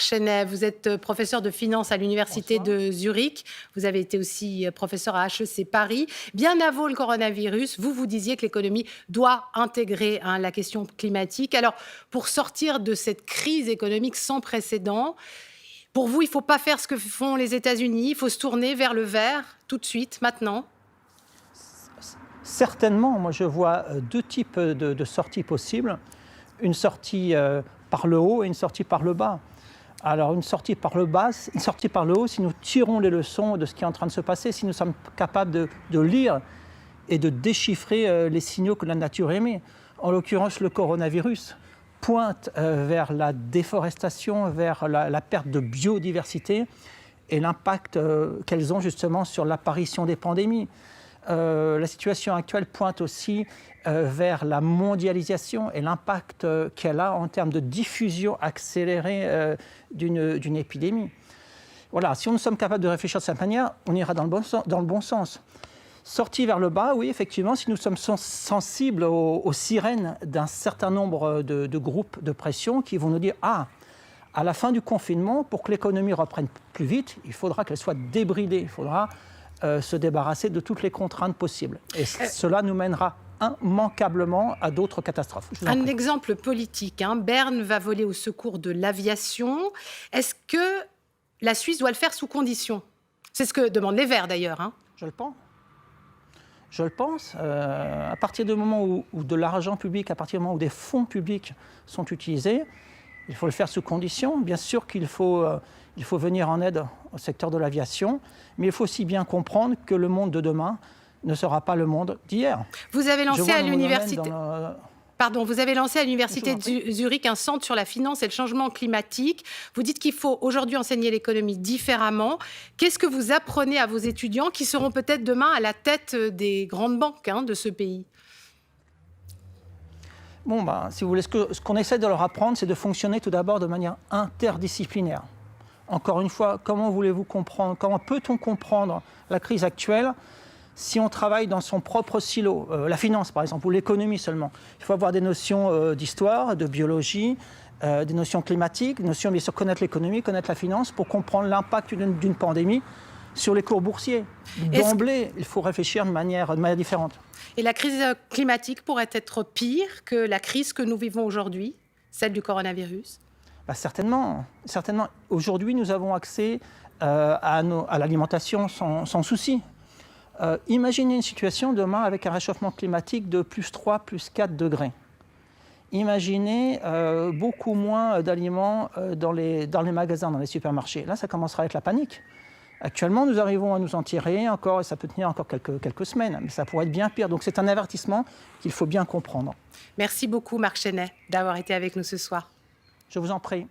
Chenet, vous êtes professeur de finance à l'université de Zurich. Vous avez été aussi professeur à HEC Paris. Bien avant le coronavirus, vous disiez que l'économie doit intégrer la question climatique. Alors, pour sortir de cette crise économique sans précédent, pour vous, il ne faut pas faire ce que font les États-Unis, il faut se tourner vers le vert tout de suite, maintenant? Certainement, moi je vois deux types de sorties possibles. Une sortie par le haut et une sortie par le bas. Alors une sortie par le bas, une sortie par le haut, si nous tirons les leçons de ce qui est en train de se passer, si nous sommes capables de lire et de déchiffrer les signaux que la nature émet. En l'occurrence, le coronavirus pointe vers la déforestation, vers la perte de biodiversité et l'impact qu'elles ont justement sur l'apparition des pandémies. La situation actuelle pointe aussi vers la mondialisation et l'impact qu'elle a en termes de diffusion accélérée d'une épidémie. Voilà, si nous sommes capables de réfléchir de cette manière, on ira dans le bon sens. Sortie vers le bas, oui, effectivement, si nous sommes sensibles aux sirènes d'un certain nombre de groupes de pression qui vont nous dire « Ah, à la fin du confinement, pour que l'économie reprenne plus vite, il faudra qu'elle soit débridée, il faudra se débarrasser de toutes les contraintes possibles. » Et cela nous mènera immanquablement à d'autres catastrophes. Un exemple politique, Berne va voler au secours de l'aviation. Est-ce que la Suisse doit le faire sous condition? C'est ce que demandent les Verts d'ailleurs. Je le pense. Je le pense. À partir du moment où de l'argent public, à partir du moment où des fonds publics sont utilisés, il faut le faire sous condition. Bien sûr qu'il faut venir en aide au secteur de l'aviation, mais il faut aussi bien comprendre que le monde de demain ne sera pas le monde d'hier. Vous avez lancé à l'université... Pardon, vous avez lancé à l'université de Zurich un centre sur la finance et le changement climatique. Vous dites qu'il faut aujourd'hui enseigner l'économie différemment. Qu'est-ce que vous apprenez à vos étudiants qui seront peut-être demain à la tête des grandes banques de ce pays? Bon, si vous voulez, ce qu'on essaie de leur apprendre, c'est de fonctionner tout d'abord de manière interdisciplinaire. Encore une fois, comment voulez-vous comprendre, comment peut-on comprendre la crise actuelle si on travaille dans son propre silo, la finance par exemple, ou l'économie seulement? Il faut avoir des notions d'histoire, de biologie, des notions climatiques, des notions bien sûr connaître l'économie, connaître la finance pour comprendre l'impact d'une pandémie sur les cours boursiers. D'emblée, il faut réfléchir de manière différente. Et la crise climatique pourrait être pire que la crise que nous vivons aujourd'hui, celle du coronavirus? Certainement. Aujourd'hui, nous avons accès à l'alimentation sans souci. Imaginez une situation demain avec un réchauffement climatique de +3, +4 degrés. Imaginez beaucoup moins d'aliments dans les magasins, dans les supermarchés. Là, ça commencera à être la panique. Actuellement, nous arrivons à nous en tirer encore, et ça peut tenir encore quelques semaines, mais ça pourrait être bien pire. Donc c'est un avertissement qu'il faut bien comprendre. Merci beaucoup, Marc Chenet, d'avoir été avec nous ce soir. Je vous en prie.